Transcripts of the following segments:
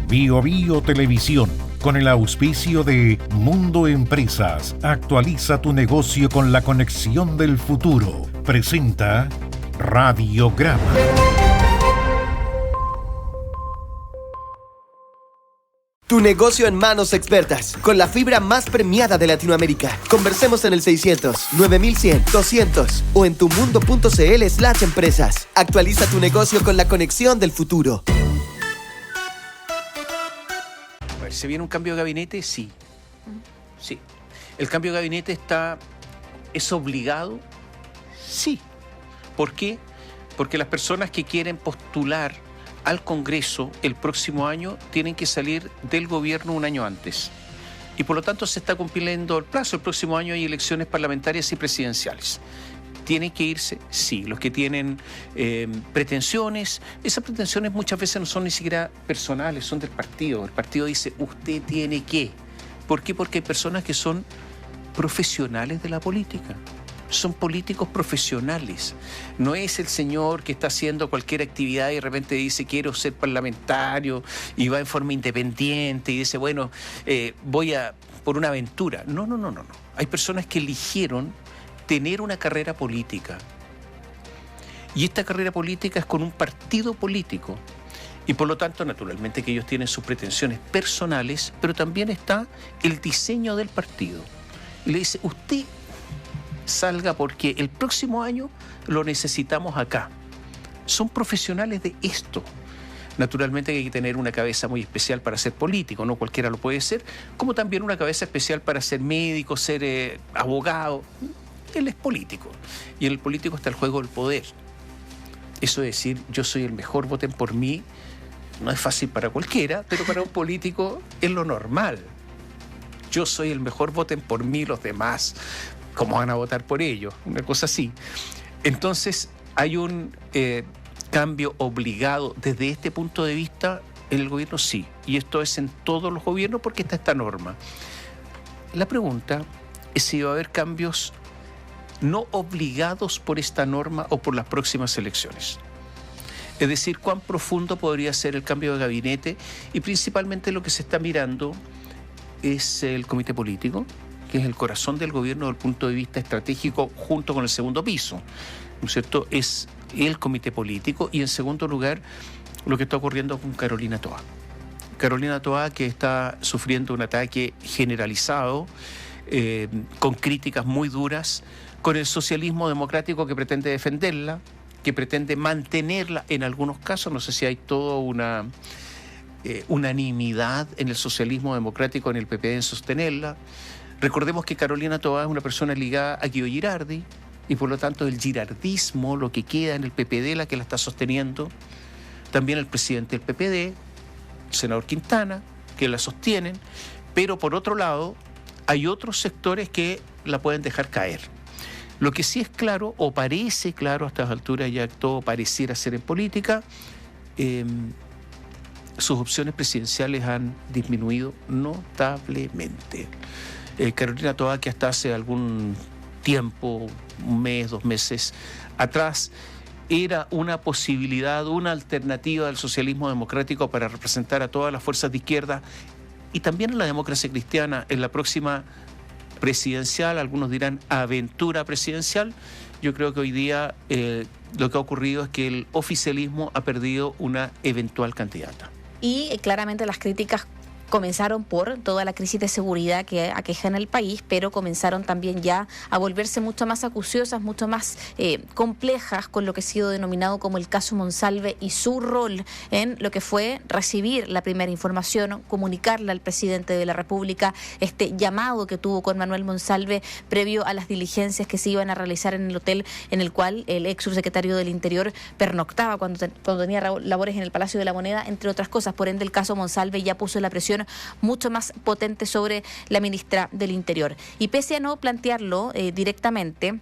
Bio Bio Televisión, con el auspicio de Mundo Empresas, actualiza tu negocio con la conexión del futuro. Presenta Radiograma. Tu negocio en manos expertas, con la fibra más premiada de Latinoamérica. Conversemos en el 600-9100-200 o en tumundo.cl/empresas. Actualiza tu negocio con la conexión del futuro. A ver, ¿se viene un cambio de gabinete? Sí. Sí. ¿El cambio de gabinete es obligado? Sí. ¿Por qué? Porque las personas que quieren postular al Congreso el próximo año tienen que salir del gobierno un año antes. Y por lo tanto se está cumpliendo el plazo. El próximo año hay elecciones parlamentarias y presidenciales. ¿Tienen que irse? Sí. Los que tienen pretensiones, esas pretensiones muchas veces no son ni siquiera personales, son del partido. El partido dice, usted tiene que. ¿Por qué? Porque hay personas que son profesionales de la política. Son políticos profesionales. No es el señor que está haciendo cualquier actividad y de repente dice quiero ser parlamentario y va en forma independiente y dice bueno, voy por una aventura. No. Hay personas que eligieron tener una carrera política. Y esta carrera política es con un partido político. Y por lo tanto, naturalmente que ellos tienen sus pretensiones personales, pero también está el diseño del partido. Y le dice, usted salga porque el próximo año lo necesitamos acá. Son profesionales de esto. Naturalmente que hay que tener una cabeza muy especial para ser político, no cualquiera lo puede ser, como también una cabeza especial para ser médico, ser abogado. Él es político y en el político está el juego del poder. Eso de decir yo soy el mejor, voten por mí, no es fácil para cualquiera, pero para un político es lo normal. Yo soy el mejor, voten por mí los demás. ¿Cómo van a votar por ellos? Una cosa así. Entonces, hay un cambio obligado desde este punto de vista en el gobierno, sí. Y esto es en todos los gobiernos porque está esta norma. La pregunta es si va a haber cambios no obligados por esta norma o por las próximas elecciones. Es decir, cuán profundo podría ser el cambio de gabinete y principalmente lo que se está mirando es el comité político, que es el corazón del gobierno desde el punto de vista estratégico junto con el segundo piso, ¿no es cierto? Es el comité político y en segundo lugar lo que está ocurriendo con Carolina Toá. Carolina Toá que está sufriendo un ataque generalizado, con críticas muy duras, con el socialismo democrático que pretende defenderla, que pretende mantenerla en algunos casos, no sé si hay toda una unanimidad en el socialismo democrático, en el PPD en sostenerla. Recordemos que Carolina Toá es una persona ligada a Guido Girardi y por lo tanto el girardismo, lo que queda en el PPD, la que la está sosteniendo. También el presidente del PPD, el senador Quintana, que la sostienen, pero por otro lado hay otros sectores que la pueden dejar caer. Lo que sí es claro, o parece claro a estas alturas, ya todo pareciera ser en política, sus opciones presidenciales han disminuido notablemente. Carolina Toá, que hasta hace algún tiempo, un mes, 2 meses atrás, era una posibilidad, una alternativa del socialismo democrático para representar a todas las fuerzas de izquierda y también a la democracia cristiana en la próxima presidencial, algunos dirán aventura presidencial. Yo creo que hoy día lo que ha ocurrido es que el oficialismo ha perdido una eventual candidata. Y claramente las críticas comenzaron por toda la crisis de seguridad que aqueja en el país, pero comenzaron también ya a volverse mucho más acuciosas, mucho más complejas con lo que ha sido denominado como el caso Monsalve y su rol en lo que fue recibir la primera información, comunicarle al presidente de la República este llamado que tuvo con Manuel Monsalve previo a las diligencias que se iban a realizar en el hotel en el cual el ex subsecretario del Interior pernoctaba cuando tenía labores en el Palacio de la Moneda, entre otras cosas. Por ende, el caso Monsalve ya puso la presión mucho más potente sobre la ministra del Interior. Y pese a no plantearlo directamente,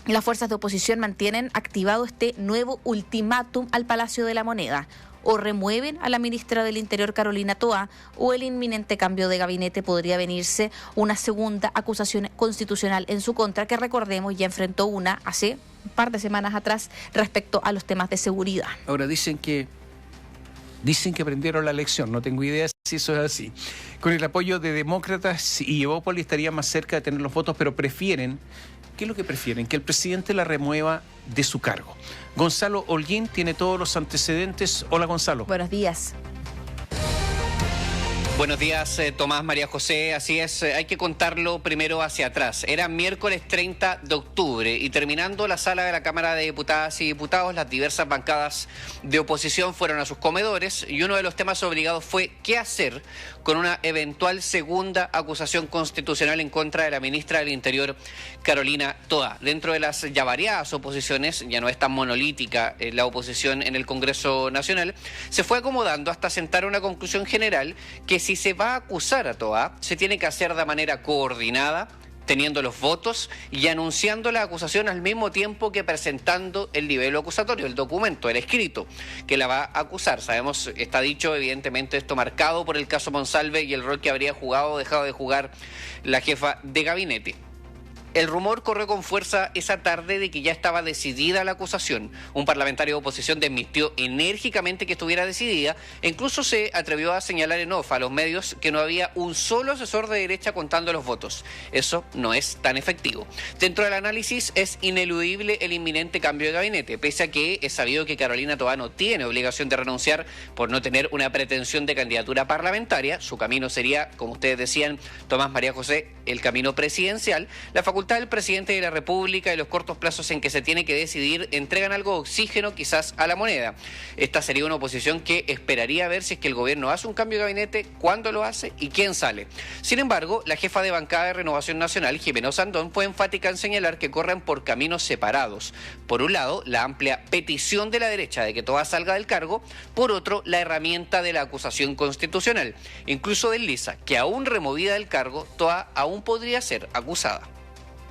las fuerzas de oposición mantienen activado este nuevo ultimátum al Palacio de la Moneda. O remueven a la ministra del Interior, Carolina Toá, o el inminente cambio de gabinete podría venirse una segunda acusación constitucional en su contra, que recordemos ya enfrentó una hace un par de semanas atrás respecto a los temas de seguridad. Ahora dicen que Dicen que aprendieron la lección, no tengo idea si eso es así. Con el apoyo de Demócratas y Evópolis estaría más cerca de tener los votos, pero prefieren, ¿qué es lo que prefieren? Que el presidente la remueva de su cargo. Gonzalo Holguín tiene todos los antecedentes. Hola, Gonzalo. Buenos días. Buenos días, Tomás, María José. Así es, hay que contarlo primero hacia atrás. Era miércoles 30 de octubre y terminando la sala de la Cámara de Diputadas y Diputados, las diversas bancadas de oposición fueron a sus comedores y uno de los temas obligados fue qué hacer con una eventual segunda acusación constitucional en contra de la ministra del Interior, Carolina Toá. Dentro de las ya variadas oposiciones, ya no es tan monolítica la oposición en el Congreso Nacional, se fue acomodando hasta sentar una conclusión general que si se va a acusar a Toá, se tiene que hacer de manera coordinada, teniendo los votos y anunciando la acusación al mismo tiempo que presentando el libelo acusatorio, el documento, el escrito que la va a acusar. Sabemos, está dicho evidentemente esto marcado por el caso Monsalve y el rol que habría jugado o dejado de jugar la jefa de gabinete. El rumor corrió con fuerza esa tarde de que ya estaba decidida la acusación. Un parlamentario de oposición desmintió enérgicamente que estuviera decidida e incluso se atrevió a señalar en off a los medios que no había un solo asesor de derecha contando los votos. Eso no es tan efectivo. Dentro del análisis es ineludible el inminente cambio de gabinete, pese a que es sabido que Carolina Toá no tiene obligación de renunciar por no tener una pretensión de candidatura parlamentaria. Su camino sería, como ustedes decían, Tomás, María José, el camino presidencial. La facultad del presidente de la República y los cortos plazos en que se tiene que decidir entregan algo de oxígeno quizás a la moneda. Esta sería una oposición que esperaría ver si es que el gobierno hace un cambio de gabinete, cuándo lo hace y quién sale. Sin embargo, la jefa de bancada de Renovación Nacional, Jimena Osandón, fue enfática en señalar que corren por caminos separados. Por un lado, la amplia petición de la derecha de que Toá salga del cargo, por otro, la herramienta de la acusación constitucional. Incluso desliza que aún removida del cargo, Toá aún podría ser acusada.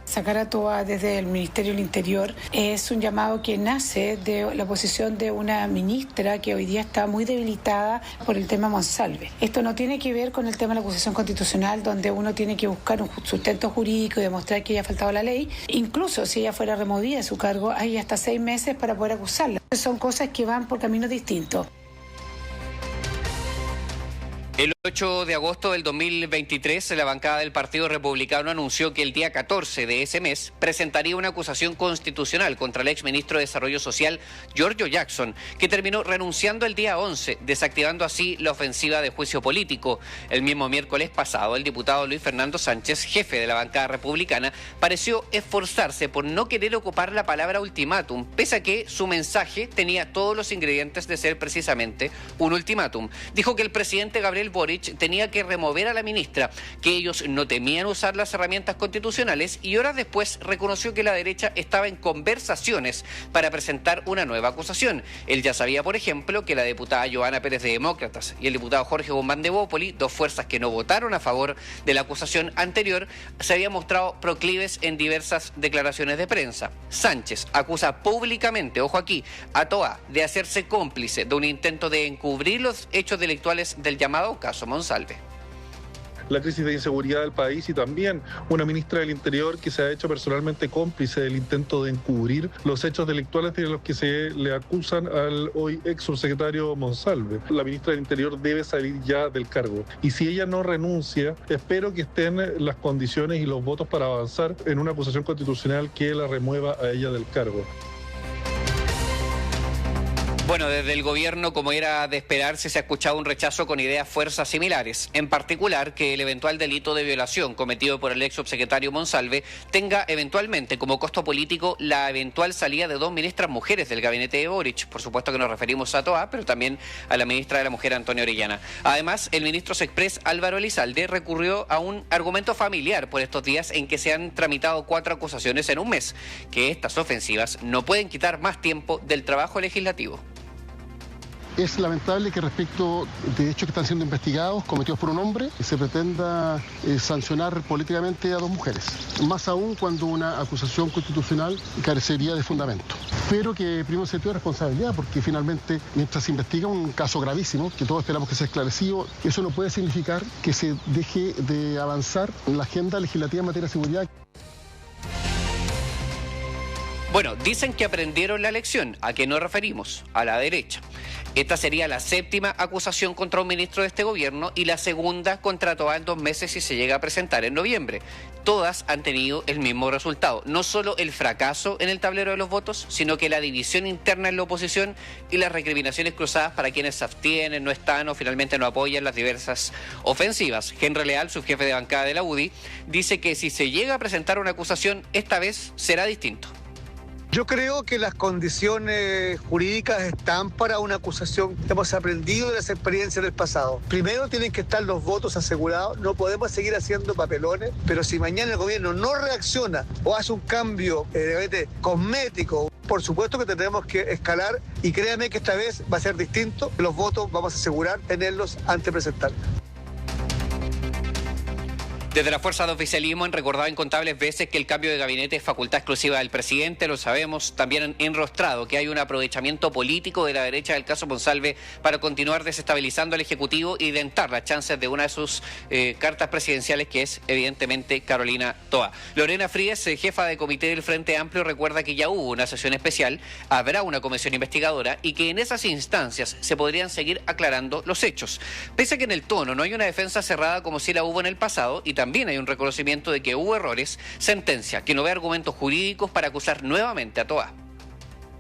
Sacar a Toá desde el Ministerio del Interior es un llamado que nace de la posición de una ministra que hoy día está muy debilitada por el tema Monsalve. Esto no tiene que ver con el tema de la acusación constitucional, donde uno tiene que buscar un sustento jurídico y demostrar que ella ha faltado a la ley. Incluso si ella fuera removida de su cargo, hay hasta 6 meses para poder acusarla. Son cosas que van por caminos distintos. El 8 de agosto del 2023, la bancada del Partido Republicano anunció que el día 14 de ese mes presentaría una acusación constitucional contra el exministro de Desarrollo Social, Giorgio Jackson, que terminó renunciando el día 11, desactivando así la ofensiva de juicio político. El mismo miércoles pasado, el diputado Luis Fernando Sánchez, jefe de la bancada republicana, pareció esforzarse por no querer ocupar la palabra ultimátum, pese a que su mensaje tenía todos los ingredientes de ser precisamente un ultimátum. Dijo que el presidente Gabriel Boric tenía que remover a la ministra, que ellos no temían usar las herramientas constitucionales y horas después reconoció que la derecha estaba en conversaciones para presentar una nueva acusación. Él ya sabía, por ejemplo, que la diputada Joana Pérez de Demócratas y el diputado Jorge Guzmán de Evópolis, dos fuerzas que no votaron a favor de la acusación anterior, se habían mostrado proclives en diversas declaraciones de prensa. Sánchez acusa públicamente, ojo aquí, a Toá de hacerse cómplice de un intento de encubrir los hechos delictuales del llamado caso Monsalve. La crisis de inseguridad del país y también una ministra del Interior que se ha hecho personalmente cómplice del intento de encubrir los hechos delictuales de los que se le acusan al hoy ex subsecretario Monsalve. La ministra del Interior debe salir ya del cargo y si ella no renuncia, espero que estén las condiciones y los votos para avanzar en una acusación constitucional que la remueva a ella del cargo. Bueno, desde el gobierno, como era de esperarse, se ha escuchado un rechazo con ideas fuerzas similares. En particular, que el eventual delito de violación cometido por el ex subsecretario Monsalve tenga eventualmente como costo político la eventual salida de 2 ministras mujeres del gabinete de Boric. Por supuesto que nos referimos a Toá, pero también a la ministra de la Mujer, Antonia Orellana. Además, el ministro Sexpress, Álvaro Elizalde, recurrió a un argumento familiar por estos días en que se han tramitado 4 acusaciones en un mes, que estas ofensivas no pueden quitar más tiempo del trabajo legislativo. Es lamentable que respecto de hechos que están siendo investigados, cometidos por un hombre, se pretenda sancionar políticamente a 2 mujeres. Más aún cuando una acusación constitucional carecería de fundamento. Pero que primero se tiene responsabilidad, porque finalmente, mientras se investiga un caso gravísimo, que todos esperamos que sea esclarecido, eso no puede significar que se deje de avanzar en la agenda legislativa en materia de seguridad. Bueno, dicen que aprendieron la lección. ¿A qué nos referimos? A la derecha. Esta sería la 7ª acusación contra un ministro de este gobierno y la segunda contra Toá en 2 meses si se llega a presentar en noviembre. Todas han tenido el mismo resultado. No solo el fracaso en el tablero de los votos, sino que la división interna en la oposición y las recriminaciones cruzadas para quienes se abstienen, no están o finalmente no apoyan las diversas ofensivas. Henry Leal, subjefe de bancada de la UDI, dice que si se llega a presentar una acusación, esta vez será distinto. Yo creo que las condiciones jurídicas están para una acusación. Hemos aprendido de las experiencias del pasado. Primero tienen que estar los votos asegurados. No podemos seguir haciendo papelones, pero si mañana el gobierno no reacciona o hace un cambio cosmético, por supuesto que tendremos que escalar y créanme que esta vez va a ser distinto. Los votos vamos a asegurar tenerlos antes de presentarlos. Desde la fuerza de oficialismo han recordado incontables veces que el cambio de gabinete es facultad exclusiva del presidente, lo sabemos. También han enrostrado que hay un aprovechamiento político de la derecha del caso Monsalve para continuar desestabilizando al Ejecutivo y dentar las chances de una de sus cartas presidenciales, que es evidentemente Carolina Toá. Lorena Frías, jefa de comité del Frente Amplio, recuerda que ya hubo una sesión especial, habrá una comisión investigadora y que en esas instancias se podrían seguir aclarando los hechos. Pese a que en el tono no hay una defensa cerrada como si la hubo en el pasado, y también hay un reconocimiento de que hubo errores, sentencia que no ve argumentos jurídicos para acusar nuevamente a Toá.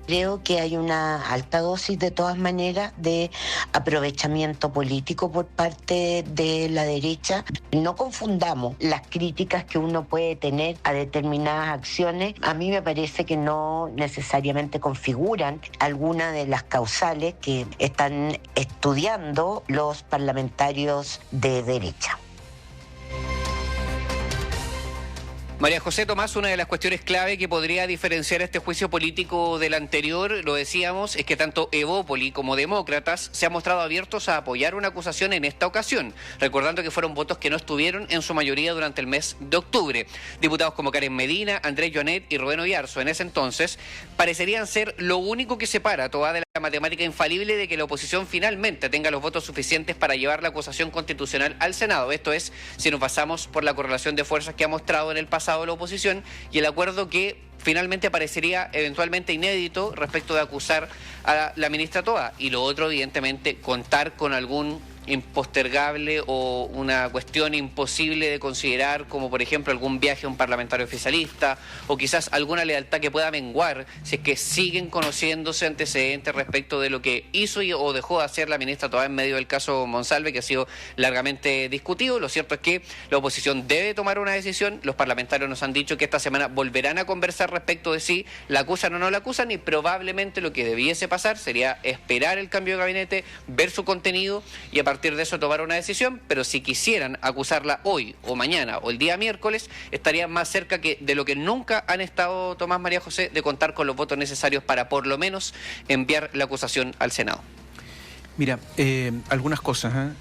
Creo que hay una alta dosis, de todas maneras, de aprovechamiento político por parte de la derecha. No confundamos las críticas que uno puede tener a determinadas acciones. A mí me parece que no necesariamente configuran alguna de las causales que están estudiando los parlamentarios de derecha. María José Tomás, una de las cuestiones clave que podría diferenciar este juicio político del anterior, lo decíamos, es que tanto Evópoli como demócratas se han mostrado abiertos a apoyar una acusación en esta ocasión, recordando que fueron votos que no estuvieron en su mayoría durante el mes de octubre. Diputados como Karen Medina, Andrés Jonet y Rubén Oyarzo en ese entonces parecerían ser lo único que separa a Toá de la matemática infalible de que la oposición finalmente tenga los votos suficientes para llevar la acusación constitucional al Senado. Esto es, si nos basamos por la correlación de fuerzas que ha mostrado en el pasado la oposición y el acuerdo que finalmente parecería eventualmente inédito respecto de acusar a la ministra Toá. Y lo otro, evidentemente, contar con algún impostergable o una cuestión imposible de considerar, como por ejemplo algún viaje a un parlamentario oficialista o quizás alguna lealtad que pueda menguar si es que siguen conociéndose antecedentes respecto de lo que hizo o dejó de hacer la ministra Toá en medio del caso Monsalve, que ha sido largamente discutido. Lo cierto es que la oposición debe tomar una decisión. Los parlamentarios nos han dicho que esta semana volverán a conversar respecto de si la acusan o no la acusan, y probablemente lo que debiese pasar sería esperar el cambio de gabinete, ver su contenido y a partir de eso tomar una decisión. Pero si quisieran acusarla hoy o mañana o el día miércoles, estarían más cerca que de lo que nunca han estado, Tomás, María José, de contar con los votos necesarios para por lo menos enviar la acusación al Senado. Mira, algunas cosas,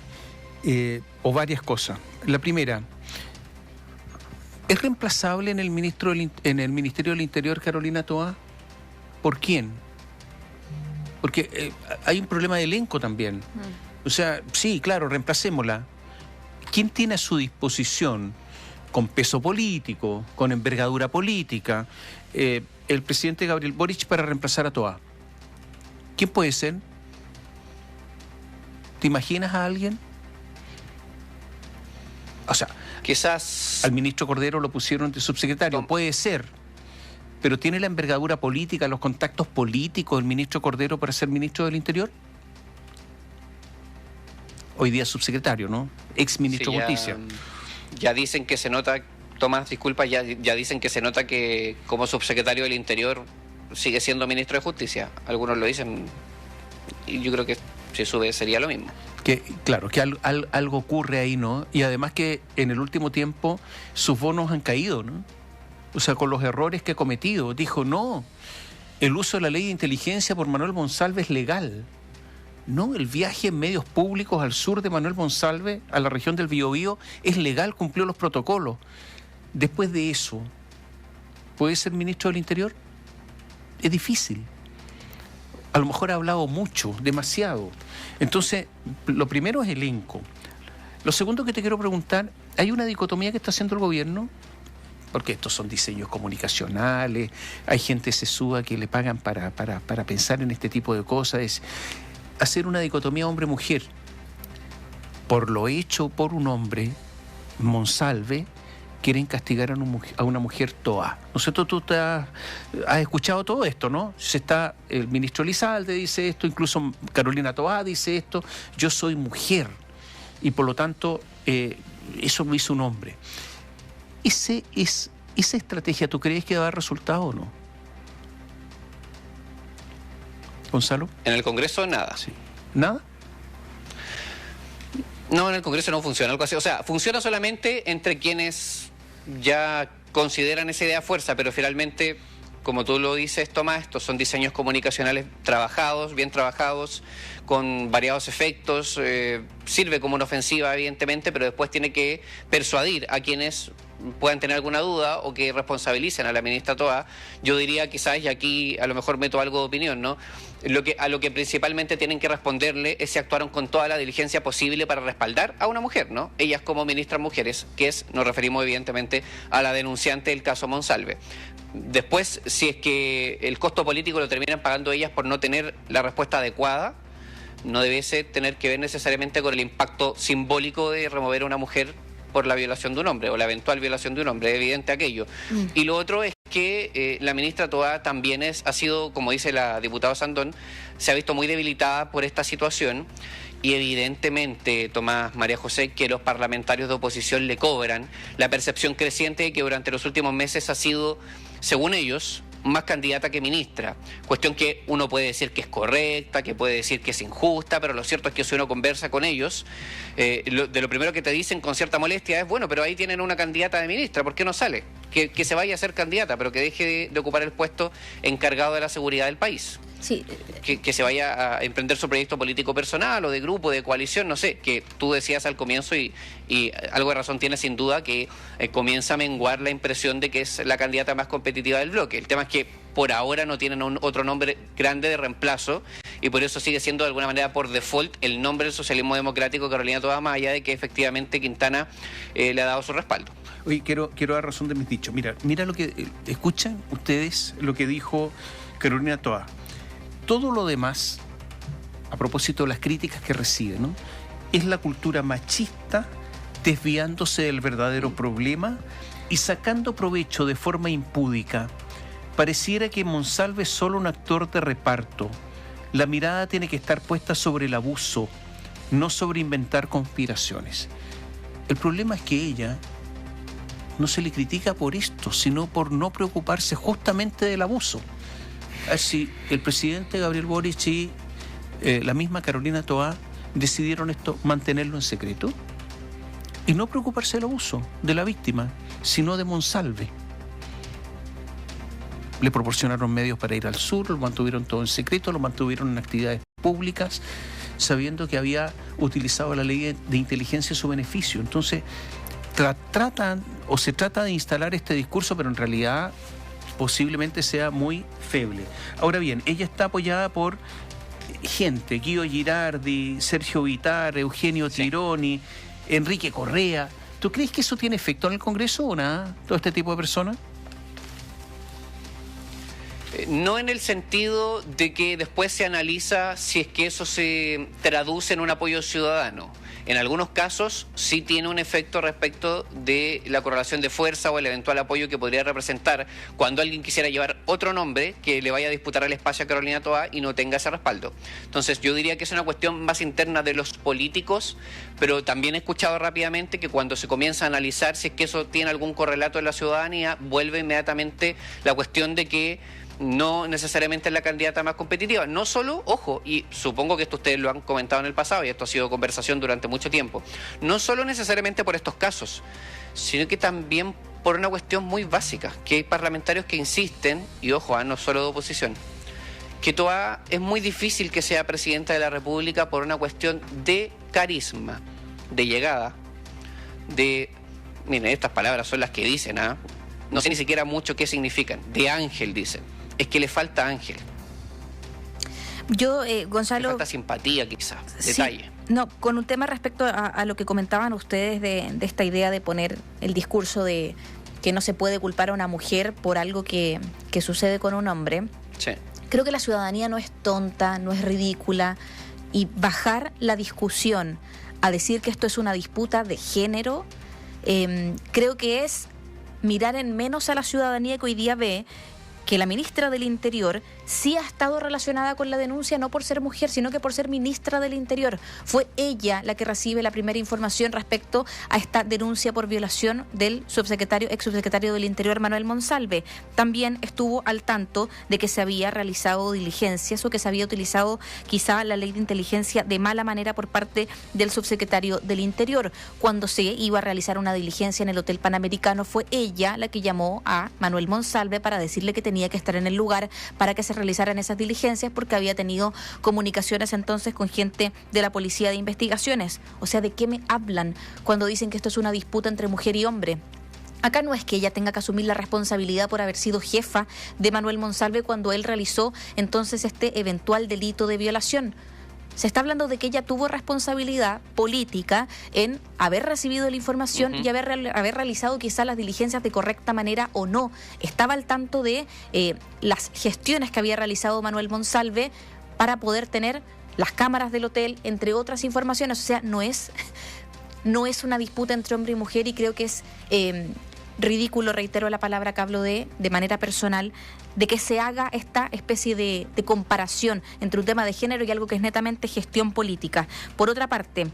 o varias cosas. La primera, ¿es reemplazable en el Ministerio del Interior Carolina Toá? ¿Por quién? Porque hay un problema de elenco también. O sea, sí, claro, reemplacémosla. ¿Quién tiene a su disposición, con peso político, con envergadura política, el presidente Gabriel Boric para reemplazar a Toá? ¿Quién puede ser? ¿Te imaginas a alguien? O sea, quizás al ministro Cordero lo pusieron de subsecretario, puede ser, pero ¿tiene la envergadura política, los contactos políticos el ministro Cordero para ser ministro del Interior? Hoy día subsecretario, ¿no? Ex ministro de Justicia. Ya dicen que se nota, Tomás, disculpa, ya dicen que se nota que como subsecretario del Interior sigue siendo ministro de Justicia. Algunos lo dicen y yo creo que si sube sería lo mismo. Que claro, que algo ocurre ahí, ¿no? Y además que en el último tiempo sus bonos han caído, ¿no? O sea, con los errores que ha cometido. Dijo, no, el uso de la ley de inteligencia por Manuel Monsalve es legal. No, el viaje en medios públicos al sur de Manuel Monsalve, a la región del Biobío, es legal, cumplió los protocolos. Después de eso, ¿puede ser ministro del Interior? Es difícil. A lo mejor ha hablado mucho, demasiado. Entonces, lo primero es elenco. Lo segundo que te quiero preguntar, ¿hay una dicotomía que está haciendo el gobierno? porque estos son diseños comunicacionales, hay gente sesúa que le pagan para pensar en este tipo de cosas, es hacer una dicotomía hombre-mujer. Por lo hecho por un hombre, Monsalve, quieren castigar a una mujer toa. ¿No es cierto? Tú has escuchado todo esto, ¿no? El ministro Elizalde dice esto, incluso Carolina Toá dice esto, yo soy mujer, y por lo tanto, eso lo hizo un hombre. ¿Esa estrategia tú crees que va a dar resultado o no? ¿Gonzalo? En el Congreso nada. Sí. ¿Nada? No, en el Congreso no funciona algo así. O sea, funciona solamente entre quienes ya consideran esa idea fuerza, pero finalmente, como tú lo dices, Tomás, estos son diseños comunicacionales trabajados, bien trabajados, con variados efectos, sirve como una ofensiva, evidentemente, pero después tiene que persuadir a quienes puedan tener alguna duda o que responsabilicen a la ministra Toá. Yo diría quizás, y aquí a lo mejor meto algo de opinión, ¿no? A lo que principalmente tienen que responderle es si actuaron con toda la diligencia posible para respaldar a una mujer, ¿no? Ellas como ministras mujeres, nos referimos evidentemente a la denunciante del caso Monsalve. Después, si es que el costo político lo terminan pagando ellas por no tener la respuesta adecuada, no debiese tener que ver necesariamente con el impacto simbólico de remover a una mujer por la violación de un hombre o la eventual violación de un hombre, es evidente aquello. Y lo otro es que la ministra Toá también ha sido, como dice la diputada Sandón, se ha visto muy debilitada por esta situación y evidentemente, Tomás, María José, que los parlamentarios de oposición le cobran la percepción creciente de que durante los últimos meses ha sido, según ellos, más candidata que ministra, cuestión que uno puede decir que es correcta, que puede decir que es injusta, pero lo cierto es que si uno conversa con ellos, lo primero que te dicen con cierta molestia es, bueno, pero ahí tienen una candidata de ministra, ¿por qué no sale? Que se vaya a ser candidata, pero que deje de ocupar el puesto encargado de la seguridad del país. Sí. Que se vaya a emprender su proyecto político personal o de grupo, de coalición, no sé, que tú decías al comienzo y algo de razón tiene sin duda que comienza a menguar la impresión de que es la candidata más competitiva del bloque. El tema es que por ahora no tienen otro nombre grande de reemplazo y por eso sigue siendo de alguna manera por default el nombre del socialismo democrático Carolina Toá, más allá de que efectivamente Quintana le ha dado su respaldo. Oye, quiero dar razón de mis dichos. Mira lo que escuchan ustedes lo que dijo Carolina Toá. Todo lo demás, a propósito de las críticas que recibe, ¿no?, es la cultura machista desviándose del verdadero problema y sacando provecho de forma impúdica. Pareciera que Monsalve es solo un actor de reparto. La mirada tiene que estar puesta sobre el abuso, no sobre inventar conspiraciones. El problema es que ella no se le critica por esto, sino por no preocuparse justamente del abuso. Si el presidente Gabriel Boric y la misma Carolina Toá decidieron esto, mantenerlo en secreto y no preocuparse del abuso de la víctima, sino de Monsalve. Le proporcionaron medios para ir al sur, lo mantuvieron todo en secreto, lo mantuvieron en actividades públicas, sabiendo que había utilizado la ley de inteligencia a su beneficio. Entonces, se trata de instalar este discurso, pero en realidad posiblemente sea muy feble. Ahora bien, ella está apoyada por gente, Guido Girardi, Sergio Vitar, Eugenio Tironi, Enrique Correa. ¿Tú crees que eso tiene efecto en el Congreso o nada, todo este tipo de personas? No en el sentido de que después se analiza si es que eso se traduce en un apoyo ciudadano. En algunos casos sí tiene un efecto respecto de la correlación de fuerza o el eventual apoyo que podría representar cuando alguien quisiera llevar otro nombre que le vaya a disputar el espacio a Carolina Toá y no tenga ese respaldo. Entonces yo diría que es una cuestión más interna de los políticos, pero también he escuchado rápidamente que cuando se comienza a analizar si es que eso tiene algún correlato en la ciudadanía, vuelve inmediatamente la cuestión de que no necesariamente es la candidata más competitiva. No solo, ojo, y supongo que esto ustedes lo han comentado en el pasado y esto ha sido conversación durante mucho tiempo, no solo necesariamente por estos casos, sino que también por una cuestión muy básica, que hay parlamentarios que insisten, y ojo, no solo de oposición, que Toá es muy difícil que sea presidenta de la República por una cuestión de carisma, de llegada, miren, estas palabras son las que dicen, no sé ni siquiera mucho qué significan, de ángel dicen. Es que le falta ángel. Yo, Gonzalo... Le falta simpatía, quizás, detalle. Sí, no, con un tema respecto a lo que comentaban ustedes de esta idea de poner el discurso de que no se puede culpar a una mujer por algo que sucede con un hombre. Sí. Creo que la ciudadanía no es tonta, no es ridícula, y bajar la discusión a decir que esto es una disputa de género, creo que es mirar en menos a la ciudadanía que hoy día ve que la ministra del Interior sí ha estado relacionada con la denuncia, no por ser mujer, sino que por ser ministra del Interior. Fue ella la que recibe la primera información respecto a esta denuncia por violación del ex subsecretario del Interior, Manuel Monsalve. También estuvo al tanto de que se había realizado diligencias o que se había utilizado quizá la ley de inteligencia de mala manera por parte del subsecretario del Interior. Cuando se iba a realizar una diligencia en el Hotel Panamericano, fue ella la que llamó a Manuel Monsalve para decirle que tenía que estar en el lugar para que se realizaran esas diligencias, porque había tenido comunicaciones entonces con gente de la Policía de Investigaciones. O sea, ¿de qué me hablan cuando dicen que esto es una disputa entre mujer y hombre? Acá no es que ella tenga que asumir la responsabilidad por haber sido jefa de Manuel Monsalve cuando él realizó entonces este eventual delito de violación. Se está hablando de que ella tuvo responsabilidad política en haber recibido la información y haber realizado quizás las diligencias de correcta manera o no. Estaba al tanto de las gestiones que había realizado Manuel Monsalve para poder tener las cámaras del hotel, entre otras informaciones. O sea, no es una disputa entre hombre y mujer, y creo que es ridículo, reitero la palabra que hablo de manera personal, de que se haga esta especie de comparación entre un tema de género y algo que es netamente gestión política. Por otra parte,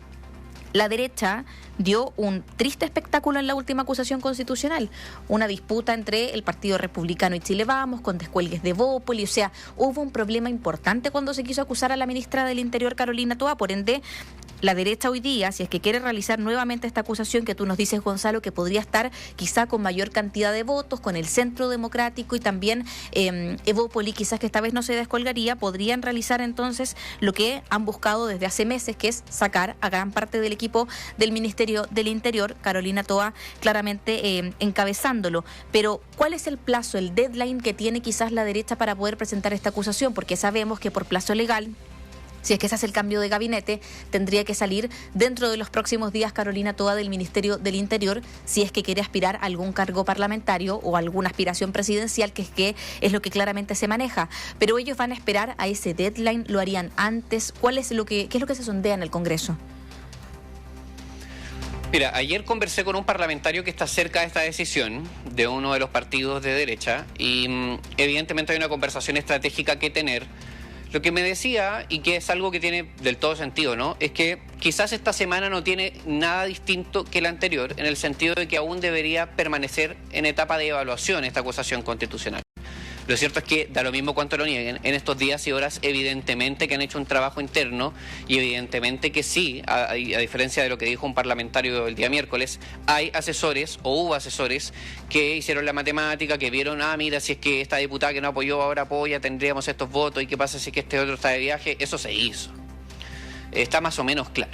la derecha dio un triste espectáculo en la última acusación constitucional, una disputa entre el Partido Republicano y Chile Vamos, con descuelgues de Bópoli. O sea, hubo un problema importante cuando se quiso acusar a la ministra del Interior, Carolina Toá. Por ende, la derecha hoy día, si es que quiere realizar nuevamente esta acusación que tú nos dices, Gonzalo, que podría estar quizá con mayor cantidad de votos, con el Centro Democrático y también Evópoli, quizás que esta vez no se descolgaría, podrían realizar entonces lo que han buscado desde hace meses, que es sacar a gran parte del equipo del Ministerio del Interior, Carolina Toá claramente encabezándolo. Pero, ¿cuál es el plazo, el deadline que tiene quizás la derecha para poder presentar esta acusación? Porque sabemos que por plazo legal, si es que se hace el cambio de gabinete, tendría que salir dentro de los próximos días Carolina Toá del Ministerio del Interior, si es que quiere aspirar a algún cargo parlamentario o alguna aspiración presidencial, que es lo que claramente se maneja. Pero ellos van a esperar a ese deadline, ¿lo harían antes? ¿Qué es lo que se sondea en el Congreso? Mira, ayer conversé con un parlamentario que está cerca de esta decisión de uno de los partidos de derecha y evidentemente hay una conversación estratégica que tener. Lo que me decía, y que es algo que tiene del todo sentido, ¿no?, es que quizás esta semana no tiene nada distinto que la anterior, en el sentido de que aún debería permanecer en etapa de evaluación esta acusación constitucional. Lo cierto es que da lo mismo cuanto lo nieguen. En estos días y horas, evidentemente que han hecho un trabajo interno y evidentemente que sí, a diferencia de lo que dijo un parlamentario el día miércoles, hay asesores o hubo asesores que hicieron la matemática, que vieron, mira, si es que esta diputada que no apoyó ahora apoya, tendríamos estos votos, y qué pasa si es que este otro está de viaje. Eso se hizo. Está más o menos claro.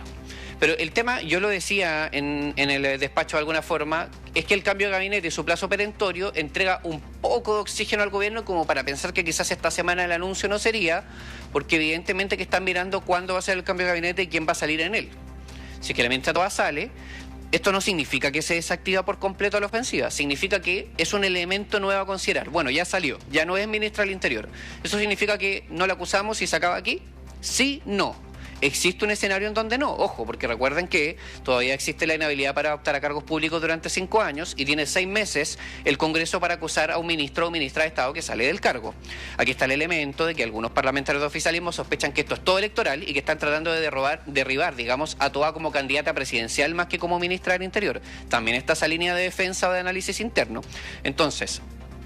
Pero el tema, yo lo decía en el despacho de alguna forma, es que el cambio de gabinete y su plazo perentorio entrega un poco de oxígeno al gobierno como para pensar que quizás esta semana el anuncio no sería, porque evidentemente que están mirando cuándo va a ser el cambio de gabinete y quién va a salir en él. Si es que la ministra Toá sale, esto no significa que se desactiva por completo la ofensiva, significa que es un elemento nuevo a considerar. Bueno, ya salió, ya no es ministra del Interior. ¿Eso significa que no la acusamos y se acaba aquí? Sí, no. Existe un escenario en donde no, ojo, porque recuerden que todavía existe la inhabilidad para optar a cargos públicos durante 5 años y tiene 6 meses el Congreso para acusar a un ministro o ministra de Estado que sale del cargo. Aquí está el elemento de que algunos parlamentarios de oficialismo sospechan que esto es todo electoral y que están tratando de derribar, digamos, a Toá como candidata presidencial más que como ministra del Interior. También está esa línea de defensa o de análisis interno. Entonces,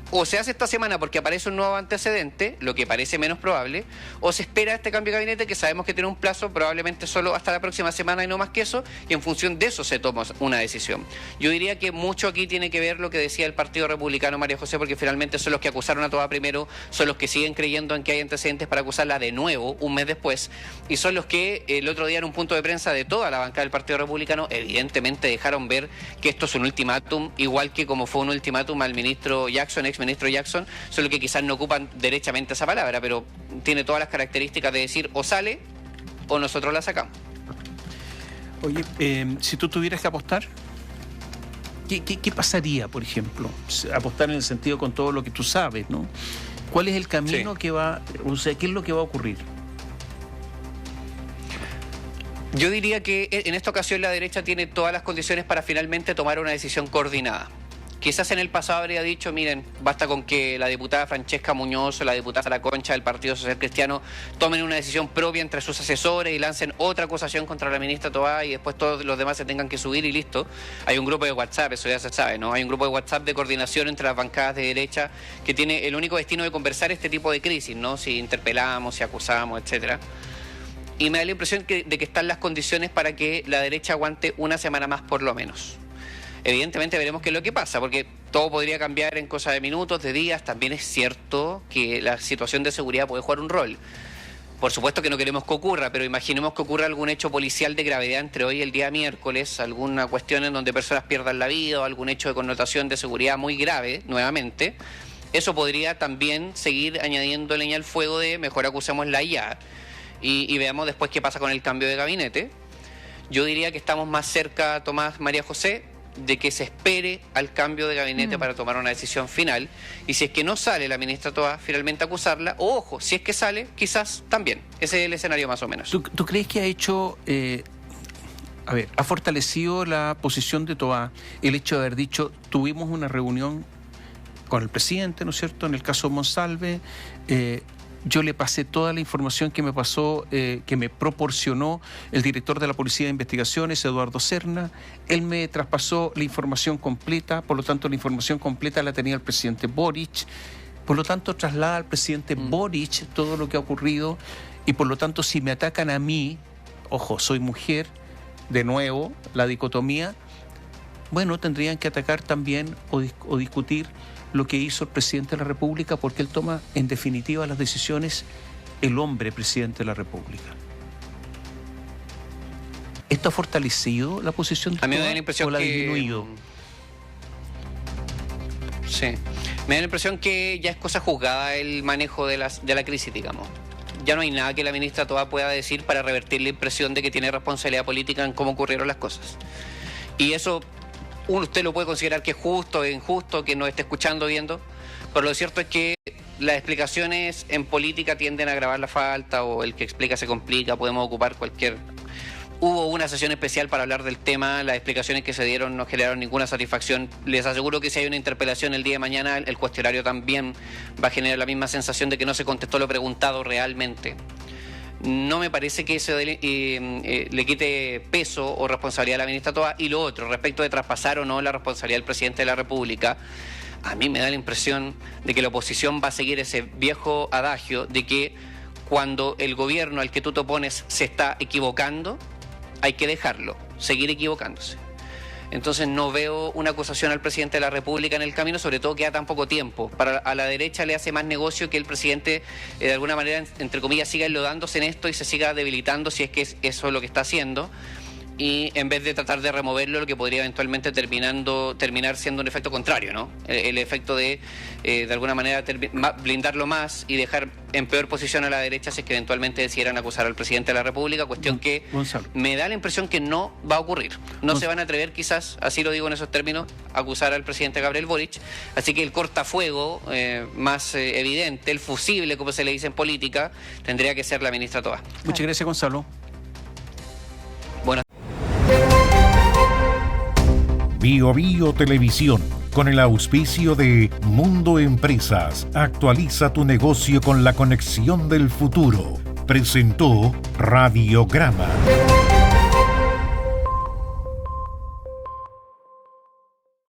o se hace esta semana porque aparece un nuevo antecedente, lo que parece menos probable, o se espera este cambio de gabinete que sabemos que tiene un plazo probablemente solo hasta la próxima semana y no más que eso, y en función de eso se toma una decisión. Yo diría que mucho aquí tiene que ver lo que decía el Partido Republicano, María José, porque finalmente son los que acusaron a Toá primero, son los que siguen creyendo en que hay antecedentes para acusarla de nuevo un mes después, y son los que el otro día en un punto de prensa de toda la bancada del Partido Republicano evidentemente dejaron ver que esto es un ultimátum, igual que como fue un ultimátum al ministro Jackson, exministro Jackson, solo que quizás no ocupan derechamente esa palabra, pero tiene todas las características de decir o sale o nosotros la sacamos. Oye, si tú tuvieras que apostar, ¿Qué pasaría, por ejemplo? Apostar en el sentido con todo lo que tú sabes, ¿no? ¿Cuál es el camino que va, o sea, qué es lo que va a ocurrir? Yo diría que en esta ocasión la derecha tiene todas las condiciones para finalmente tomar una decisión coordinada. Quizás en el pasado habría dicho, miren, basta con que la diputada Francesca Muñoz o la diputada Sara Concha del Partido Social Cristiano tomen una decisión propia entre sus asesores y lancen otra acusación contra la ministra Toá y después todos los demás se tengan que subir y listo. Hay un grupo de WhatsApp, eso ya se sabe, ¿no? Hay un grupo de WhatsApp de coordinación entre las bancadas de derecha que tiene el único destino de conversar este tipo de crisis, ¿no? Si interpelamos, si acusamos, etcétera. Y me da la impresión de que están las condiciones para que la derecha aguante una semana más por lo menos. Evidentemente veremos qué es lo que pasa, porque todo podría cambiar en cosa de minutos, de días. También es cierto que la situación de seguridad puede jugar un rol. Por supuesto que no queremos que ocurra, pero imaginemos que ocurra algún hecho policial de gravedad entre hoy y el día miércoles, alguna cuestión en donde personas pierdan la vida o algún hecho de connotación de seguridad muy grave, nuevamente. Eso podría también seguir añadiendo leña al fuego de mejor acusémosla ya. Y veamos después qué pasa con el cambio de gabinete. Yo diría que estamos más cerca, Tomás, María José, de que se espere al cambio de gabinete para tomar una decisión final. Y si es que no sale la ministra Toá, finalmente acusarla. O ojo, si es que sale, quizás también. Ese es el escenario más o menos. ¿Tú crees que ha hecho... ha fortalecido la posición de Toá el hecho de haber dicho, tuvimos una reunión con el presidente, ¿no es cierto?, en el caso Monsalve, yo le pasé toda la información que me pasó, que me proporcionó el director de la Policía de Investigaciones, Eduardo Serna. Él me traspasó la información completa, por lo tanto la información completa la tenía el presidente Boric. Por lo tanto traslada al presidente Boric todo lo que ha ocurrido y por lo tanto si me atacan a mí, ojo, soy mujer, de nuevo, la dicotomía, bueno, tendrían que atacar también o discutir lo que hizo el presidente de la República, porque él toma en definitiva las decisiones, el hombre presidente de la República. ¿Esto ha fortalecido la posición de Toá me da la impresión o la ha que... disminuido? Sí, me da la impresión que ya es cosa juzgada el manejo de la crisis, digamos. Ya no hay nada que la ministra Toá pueda decir para revertir la impresión de que tiene responsabilidad política en cómo ocurrieron las cosas. Y eso... usted lo puede considerar que es justo, injusto, que nos esté escuchando, viendo, pero lo cierto es que las explicaciones en política tienden a agravar la falta o el que explica se complica, podemos ocupar cualquier... Hubo una sesión especial para hablar del tema, las explicaciones que se dieron no generaron ninguna satisfacción. Les aseguro que si hay una interpelación el día de mañana, el cuestionario también va a generar la misma sensación de que no se contestó lo preguntado realmente. No me parece que eso le quite peso o responsabilidad a la ministra Toá. Y lo otro, respecto de traspasar o no la responsabilidad del presidente de la República, a mí me da la impresión de que la oposición va a seguir ese viejo adagio de que cuando el gobierno al que tú te opones se está equivocando, hay que dejarlo, seguir equivocándose. Entonces no veo una acusación al presidente de la República en el camino, sobre todo queda tan poco tiempo. A la derecha le hace más negocio que el presidente de alguna manera, entre comillas, siga enlodándose en esto y se siga debilitando si es que eso es lo que está haciendo. Y en vez de tratar de removerlo, lo que podría eventualmente terminar siendo un efecto contrario, ¿no? El efecto de alguna manera blindarlo más y dejar en peor posición a la derecha si es que eventualmente decidieran acusar al presidente de la República, cuestión que Gonzalo, me da la impresión que no va a ocurrir. No se van a atrever quizás, así lo digo en esos términos, a acusar al presidente Gabriel Boric. Así que el cortafuego más evidente, el fusible, como se le dice en política, tendría que ser la ministra Toá. muchas gracias, Gonzalo. Bio Bio Televisión, con el auspicio de Mundo Empresas, actualiza tu negocio con la conexión del futuro. Presentó Radiograma.